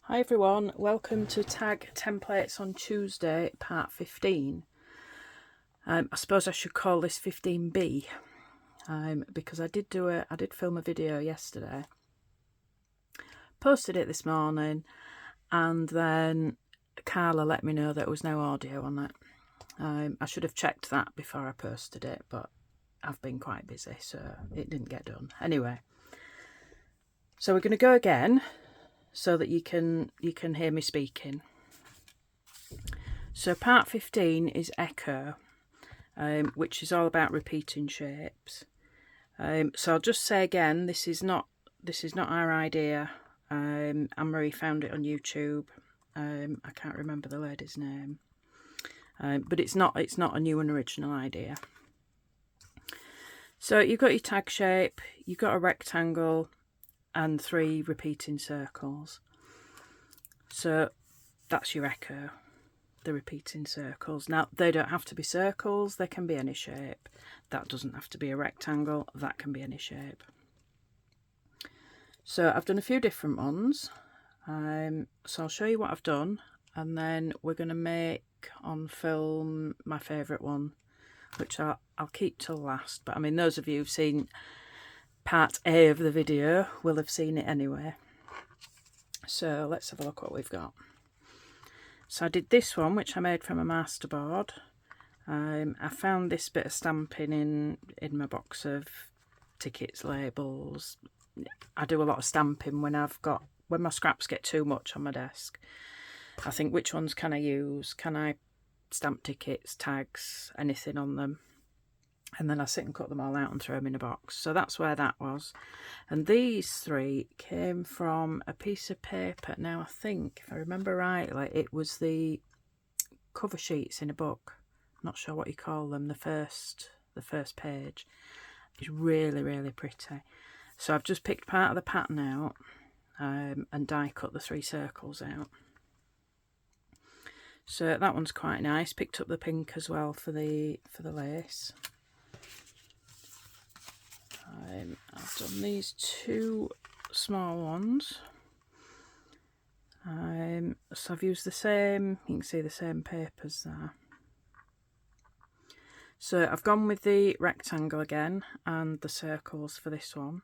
Hi everyone, welcome to Tag Templates on Tuesday, part 15. I suppose I should call this 15B because I did film a video yesterday, posted it this morning, and then Carla let me know there was no audio on it. I should have checked that before I posted it, but I've been quite busy, so it didn't get done. Anyway, so we're going to go again so that you can hear me speaking. So part 15 is Echo, which is all about repeating shapes. So I'll just say again, this is not our idea. Anne-Marie found it on YouTube. I can't remember the lady's name, but it's not a new and original idea. So you've got your tag shape, you've got a rectangle, and 3 repeating circles. So that's your echo, the repeating circles. Now, they don't have to be circles, they can be any shape. That doesn't have to be a rectangle, that can be any shape. So I've done a few different ones. So I'll show you what I've done, and then we're going to make on film my favourite one, which I'll keep till last. But I mean, those of you who've seen part A of the video will have seen it anyway. So let's have a look what we've got. So I did this one, which I made from a masterboard. I found this bit of stamping in my box of tickets, labels. I do a lot of stamping when my scraps get too much on my desk. I think, which ones can I use? Can I stamp tickets, tags, anything on them? And then I sit and cut them all out and throw them in a box. So that's where that was. And these 3 came from a piece of paper. Now, I think, if I remember rightly, it was the cover sheets in a book. I'm not sure what you call them, the first page. It's really, really pretty. So I've just picked part of the pattern out and die cut the 3 circles out. So that one's quite nice. Picked up the pink as well for the lace. I've done these 2 small ones. So I've used the same, you can see the same papers there. So I've gone with the rectangle again and the circles for this one.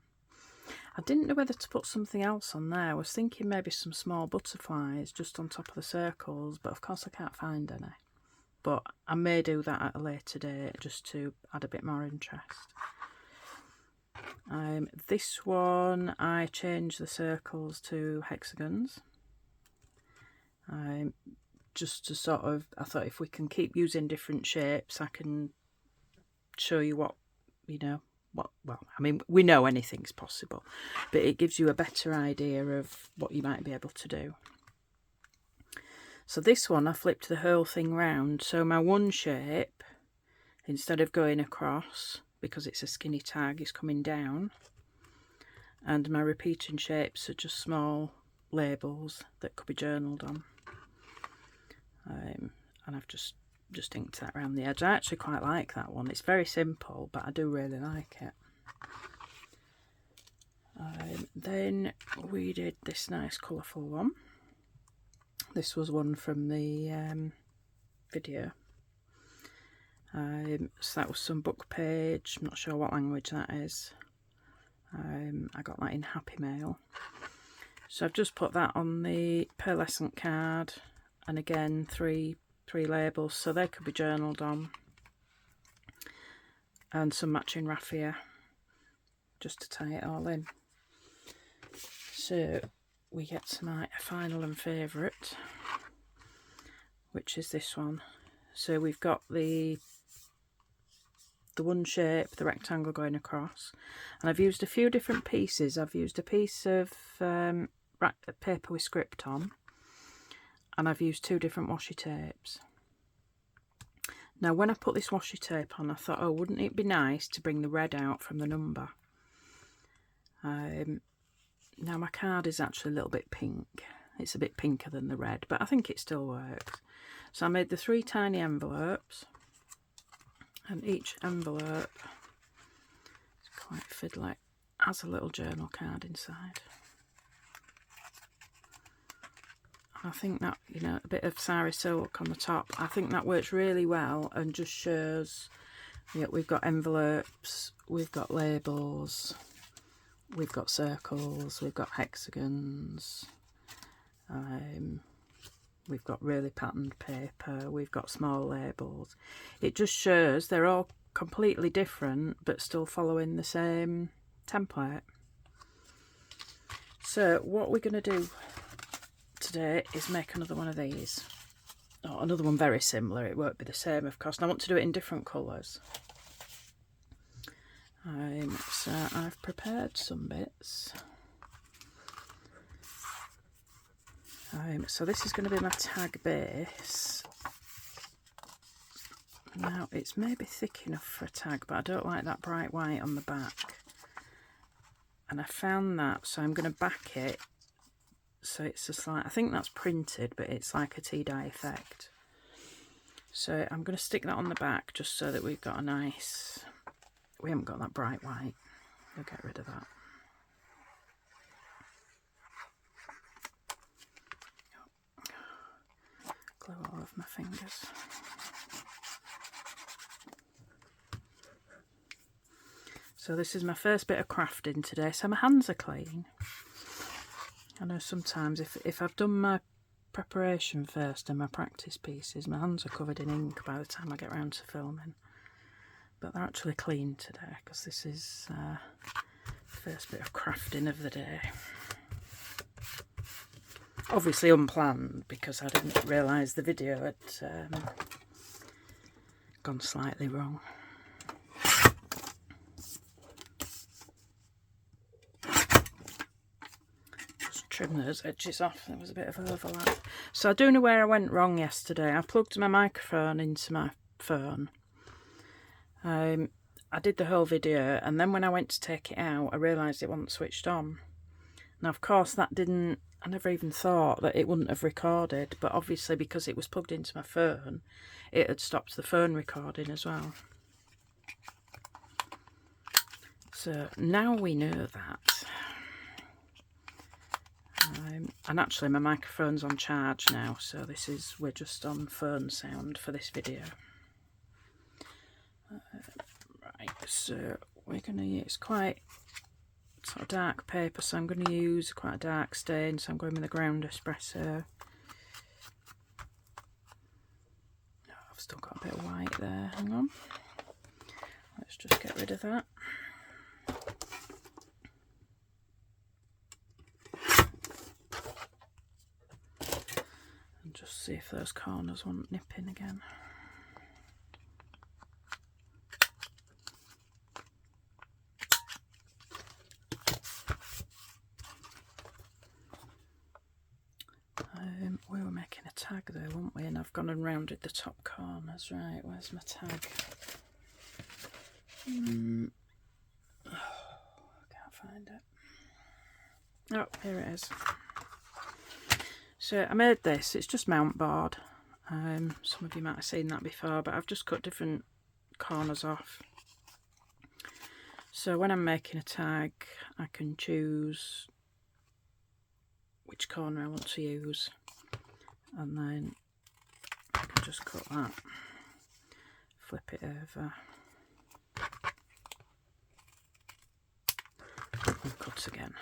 I didn't know whether to put something else on there. I was thinking maybe some small butterflies just on top of the circles, but of course I can't find any. But I may do that at a later date just to add a bit more interest. This one I changed the circles to hexagons. Just to sort of, I thought if we can keep using different shapes, I can show you what, well, I mean, we know anything's possible, but it gives you a better idea of what you might be able to do. So this one, I flipped the whole thing round. So my one shape, instead of going across, because it's a skinny tag, is coming down. And my repeating shapes are just small labels that could be journaled on. And I've just inked that around the edge. I actually quite like that one. It's very simple, but I do really like it. Then we did this nice colourful one. This was one from the video. So that was some book page. I'm not sure what language that is. I got that in Happy Mail. So I've just put that on the pearlescent card, and again 3 labels, so they could be journaled on, and some matching raffia just to tie it all in. So we get to my final and favourite, which is this one. So we've got the one shape, the rectangle going across, and I've used a few different pieces. I've used a piece of paper with script on, and I've used 2 different washi tapes. Now when I put this washi tape on, I thought, oh, wouldn't it be nice to bring the red out from the number? Now my card is actually a little bit pink. It's a bit pinker than the red, but I think it still works. So I made the 3 tiny envelopes, and each envelope is quite fiddly, has a little journal card inside. I think that, you know, a bit of sari silk on the top, I think that works really well and just shows, yeah, we've got envelopes, we've got labels, we've got circles, we've got hexagons, we've got really patterned paper, we've got small labels. It just shows they're all completely different but still following the same template. So what we're going to do today is make another one of these. Oh, another one very similar. It won't be the same, of course, and I want to do it in different colours. So I've prepared some bits. So this is going to be my tag base. Now it's maybe thick enough for a tag, but I don't like that bright white on the back. And I found that, so I'm going to back it. So it's just like, I think that's printed, but it's like a tea dye effect. So I'm going to stick that on the back just so that we've got a nice, we haven't got that bright white. We'll get rid of that. Glue all over my fingers. So this is my first bit of crafting today, so my hands are clean. I know sometimes if I've done my preparation first and my practice pieces, my hands are covered in ink by the time I get around to filming. But they're actually clean today because this is the first bit of crafting of the day. Obviously unplanned because I didn't realise the video had gone slightly wrong. Just trim those edges off, there was a bit of overlap. So I do know where I went wrong yesterday. I plugged my microphone into my phone. I did the whole video, and then when I went to take it out I realised it wasn't switched on. Now of course that didn't, I never even thought that it wouldn't have recorded, but obviously because it was plugged into my phone, it had stopped the phone recording as well. So now we know that. And actually my microphone's on charge now, so this is, we're just on phone sound for this video. Right, so we're going to use quite sort of dark paper, so I'm going to use quite a dark stain, so I'm going with the ground espresso. Oh, I've still got a bit of white there, hang on. Let's just get rid of that. And just see if those corners want nipping again. We were making a tag there, weren't we? And I've gone and rounded the top corners. Right, where's my tag? Oh, I can't find it. Oh, here it is. So I made this, it's just mount board. Some of you might have seen that before, but I've just cut different corners off. So when I'm making a tag, I can choose which corner I want to use, and then I can just cut that, flip it over, and cut again.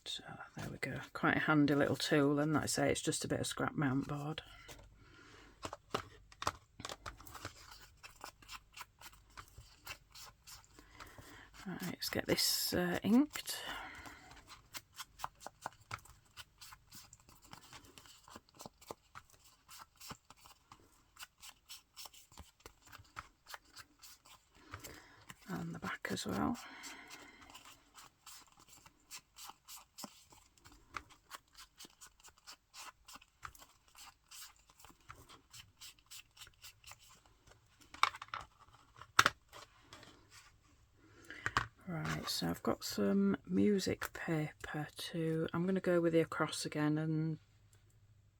So there we go, quite a handy little tool, and like I say, it's just a bit of scrap mount board. Right, let's get this inked. And the back as well. Right, so I've got some music paper to, I'm going to go with the across again and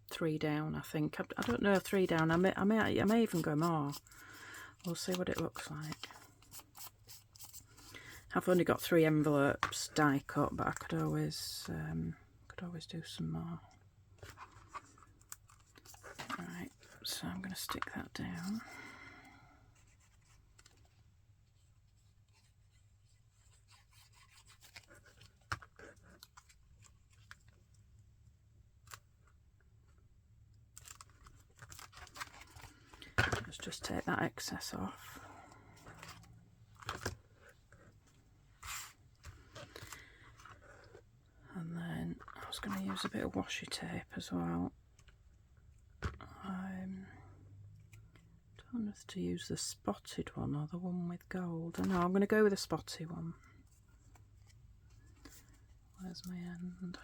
3 down, I think. I don't know, 3 down, I may even go more. We'll see what it looks like. I've only got 3 envelopes die cut, but I could always could always do some more. Right, so I'm going to stick that down. Let's just take that excess off. And then I was going to use a bit of washi tape as well. Don't know if to use the spotted one or the one with gold. No, I'm going to go with the spotted one. Where's my end?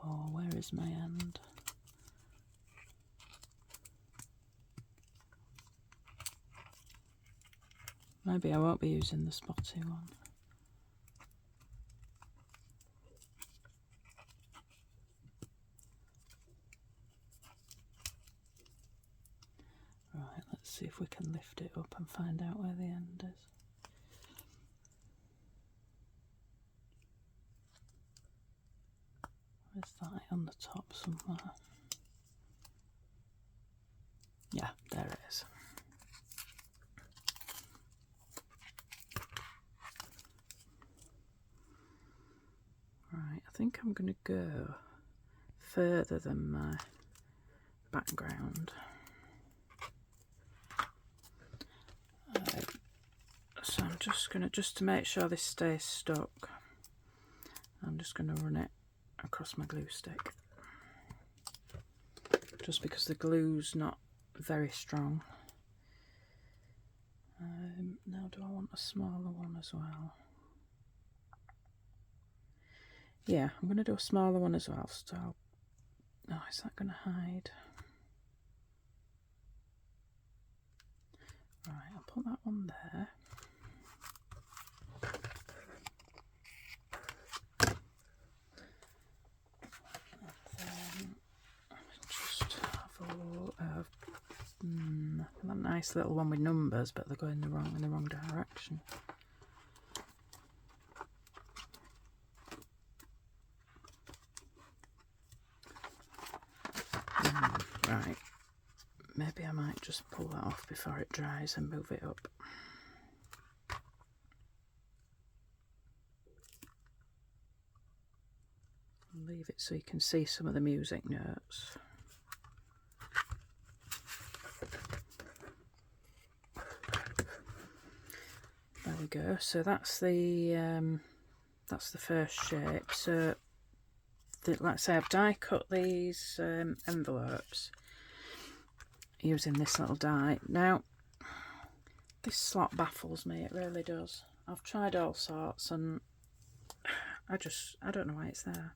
Oh, where is my end? Maybe I won't be using the spotty one. Right, let's see if we can lift it up and find out where the end is. Where's that? On the top somewhere. Yeah, there it is. Right, I think I'm going to go further than my background. So I'm just going to, just to make sure this stays stuck, I'm just going to run it across my glue stick. Just because the glue's not very strong. Now do I want a smaller one as well? Yeah, I'm going to do a smaller one as well. So oh, is that going to hide? Right, I'll put that one there. And then just have a look. That nice little one with numbers, but they're going in the wrong direction. Right, maybe I might just pull that off before it dries and move it up. And leave it so you can see some of the music notes. There we go. So that's the first shape. So like I say, I've die cut these envelopes using this little die. Now, this slot baffles me, it really does. I've tried all sorts and I don't know why it's there.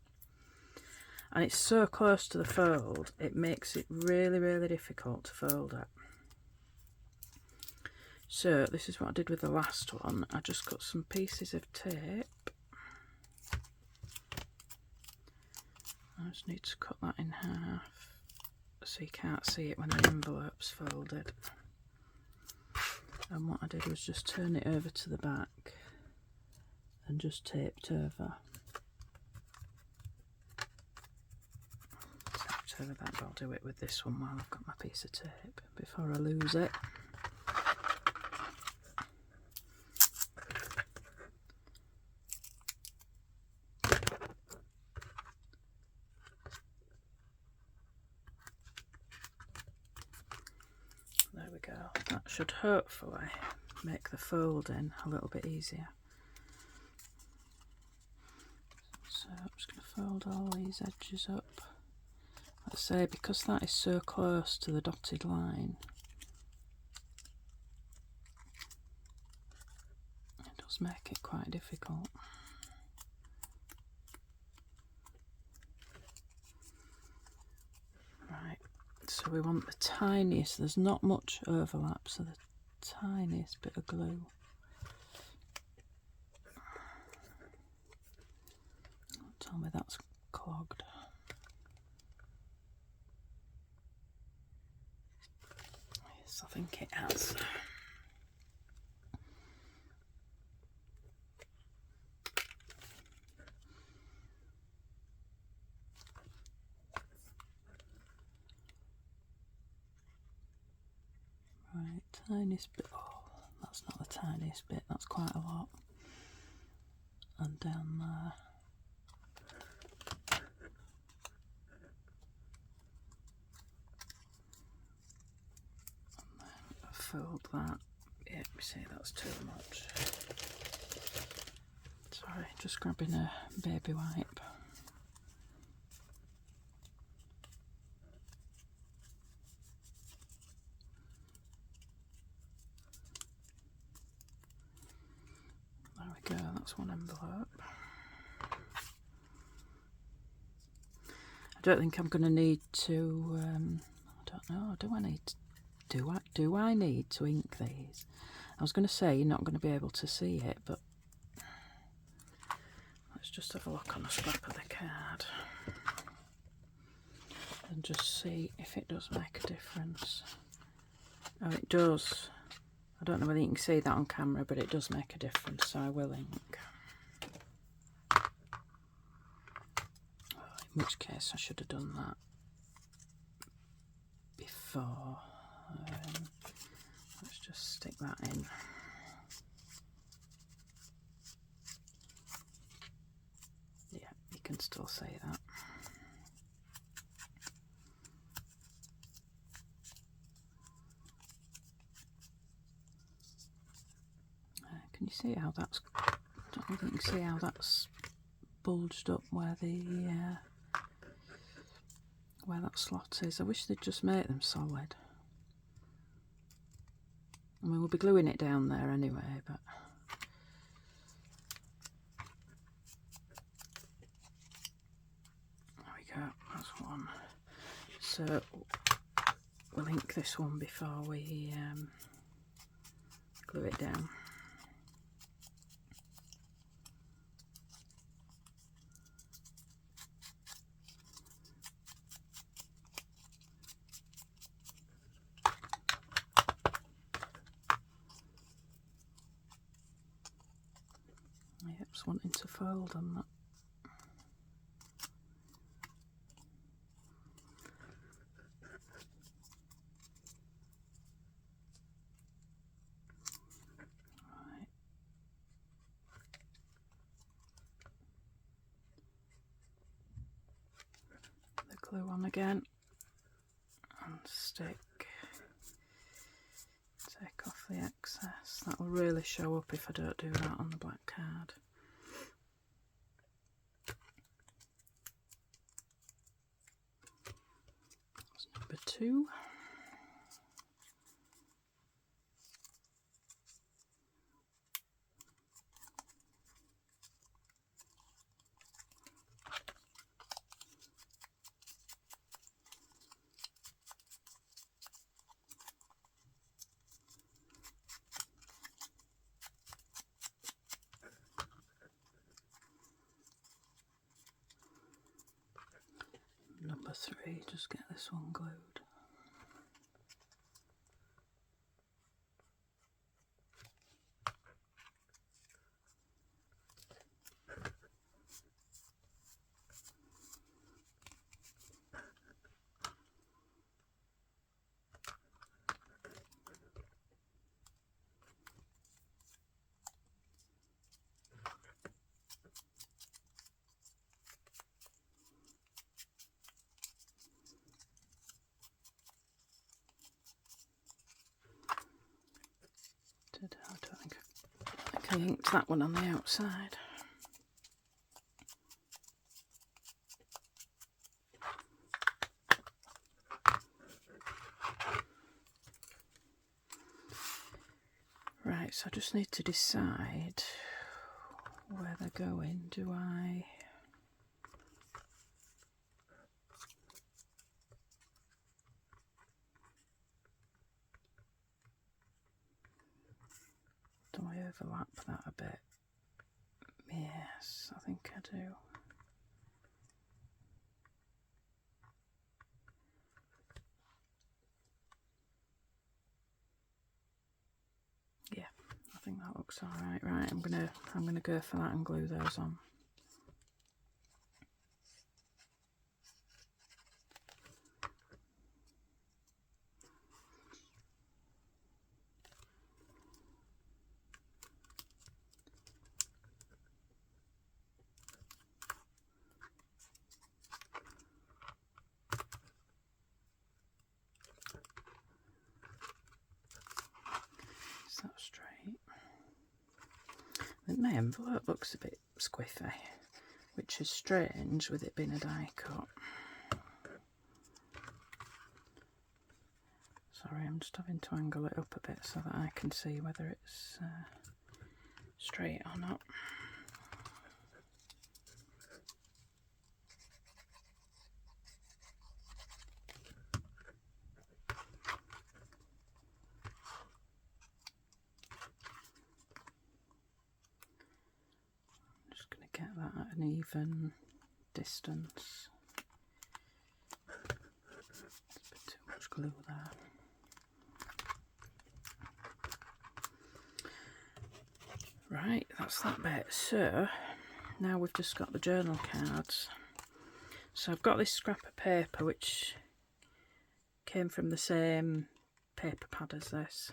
And it's so close to the fold, it makes it really, really difficult to fold it. So this is what I did with the last one. I just cut some pieces of tape. I just need to cut that in half so you can't see it when the envelope's folded. And what I did was just turn it over to the back and just taped over. Taped over that, but I'll do it with this one while I've got my piece of tape before I lose it. There we go. That should hopefully make the folding a little bit easier. So I'm just going to fold all these edges up. Let's say because that is so close to the dotted line, it does make it quite difficult. Right, so we want the tiniest, there's not much overlap, so the tiniest bit of glue. Don't tell me that's clogged. Yes, I think it has. Right, tiniest bit. Oh, that's not the tiniest bit, that's quite a lot. And down there. And then I filled that. Yeah, we see that's too much. Sorry, just grabbing a baby wipe. There we go, that's one envelope. I don't think I'm going to need to, I don't know, do I need to ink these? I was going to say you're not going to be able to see it, but let's just have a look on a scrap of the card and just see if it does make a difference. Oh, it does. I don't know whether you can see that on camera, but it does make a difference, so I will ink. In which case I should have done that before. Let's just stick that in. Yeah, you can still see that. Can you see how that's, I don't know if you can see how that's bulged up where the where that slot is. I wish they'd just make them solid. I mean, we'll be gluing it down there anyway, but there we go, that's one. So we'll ink this one before we glue it down. Yep, just wanting to fold on that. Right. The glue on again and stick. Take off the excess. That will really show up if I don't do that on the black card. That's number 2. Number 3, just get this one glued. I inked that one on the outside. Right, so I just need to decide where they're going. Do I overlap that a bit? Yes, I think I do. think that looks all right. Right, I'm gonna go for that and glue those on. Is that straight? I think my envelope looks a bit squiffy, which is strange with it being a die cut. Sorry, I'm just having to angle it up a bit so that I can see whether it's straight or not. I'm just going to get that at an even distance. There's a bit too much glue there. Right, that's that bit. So now we've just got the journal cards. So I've got this scrap of paper which came from the same paper pad as this.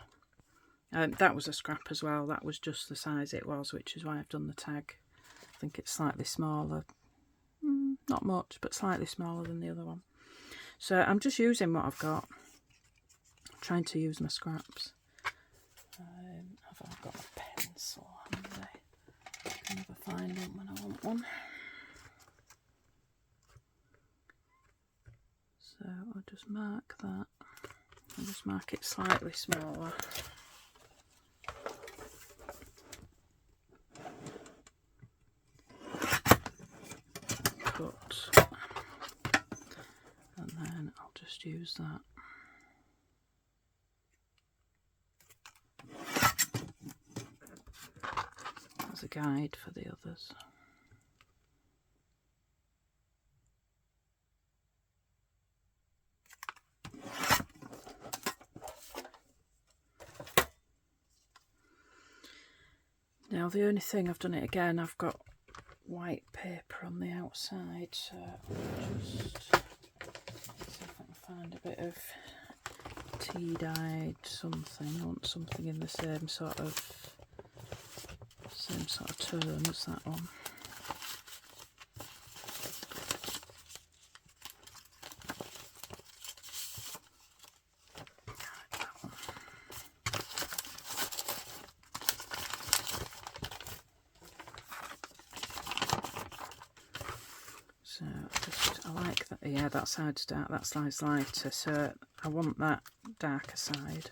That was a scrap as well. That was just the size it was, which is why I've done the tag. I think it's slightly smaller, not much, but slightly smaller than the other one. So I'm just using what I've got. I'm trying to use my scraps. Have I got a pencil handy? I can never find one when I want one. So I'll just mark that. I'll just mark it slightly smaller. Cut. And then I'll just use that. As a guide for the others. Now the only thing, I've done it again, I've got white paper on the outside, so I'll just see if I can find a bit of tea dyed something. I want something in the same sort of tone as that one. So I like that. Yeah, that side's dark, that side's lighter, so I want that darker side.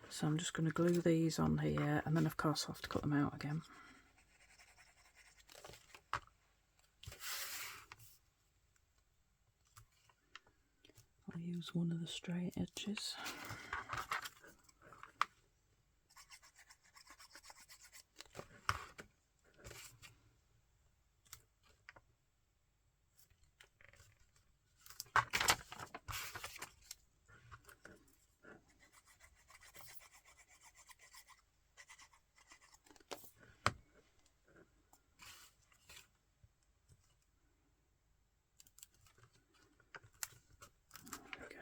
So I'm just going to glue these on here, and then of course I'll have to cut them out again. I'll use one of the straight edges.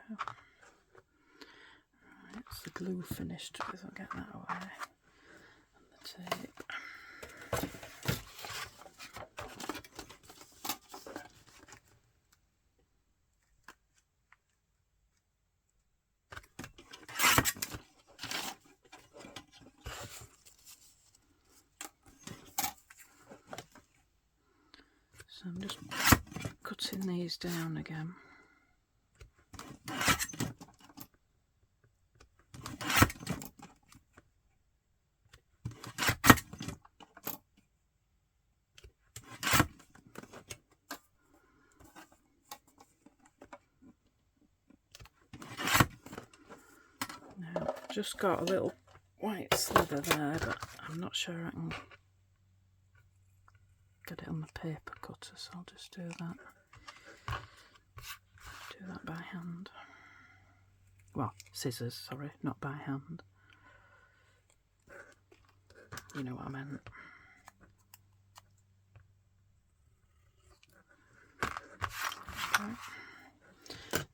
Right, it's the glue finished with, I'll get that away. And the tape. So I'm just cutting these down again. Now I've just got a little white slither there, but I'm not sure I can get it on the paper cutter, so I'll just do that. Do that by hand. Well, scissors, sorry, not by hand. you know what I meant.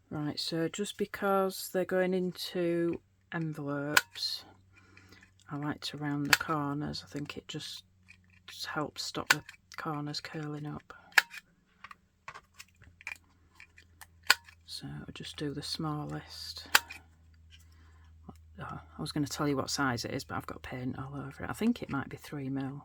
Right, so just because they're going into envelopes, I like to round the corners. I think it just helps stop the corners curling up. So I'll just do the smallest. Oh, I was going to tell you what size it is, but I've got paint all over it. I think it might be 3mm.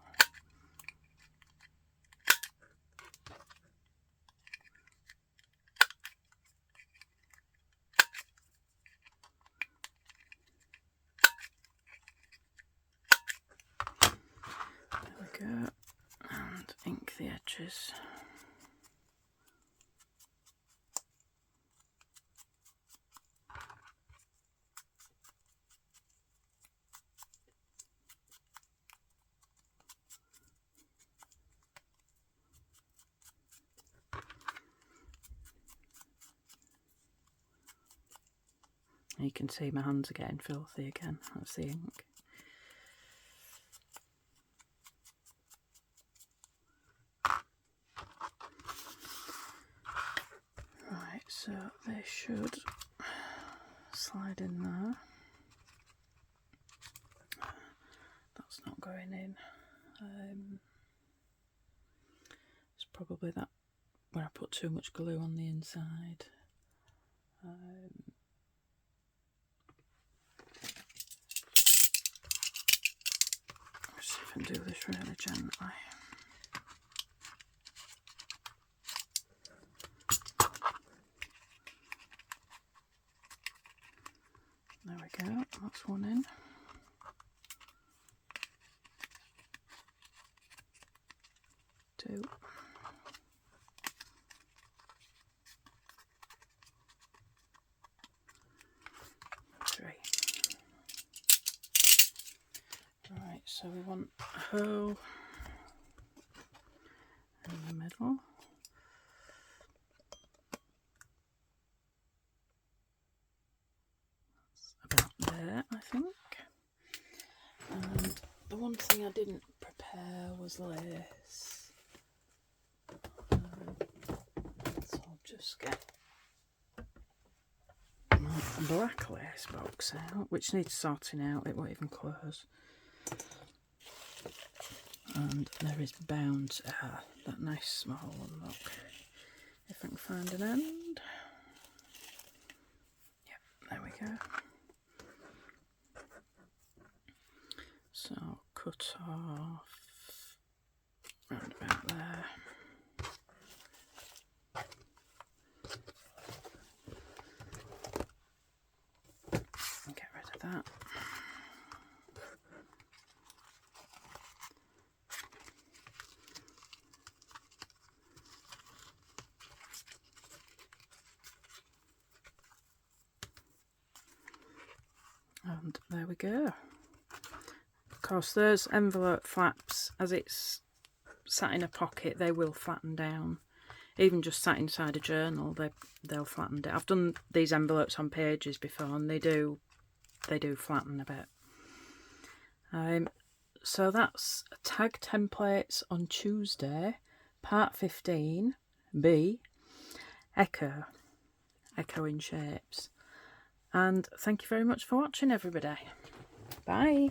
There we go. And ink the edges. You can see my hands are getting filthy again. That's the ink. Right, so they should slide in there. That's not going in. It's probably that where I put too much glue on the inside. Let's see if I can do this really gently. There we go, that's one in. Two. Three. Right, so we want a hole in the middle. About there, I think. And the one thing I didn't prepare was lace. So I'll just get my black lace box out, which needs sorting out, it won't even close. And there is bound to that nice small one, look. If I can find an end. Yep, there we go. So I'll cut off round about there. And get rid of that. And there we go. Of course, those envelope flaps, as it's sat in a pocket, they will flatten down. Even just sat inside a journal, they'll flatten down. I've done these envelopes on pages before, and they do flatten a bit. So that's Tag Templates on Tuesday, part 15, B, Echo in Shapes. And thank you very much for watching, everybody. Bye.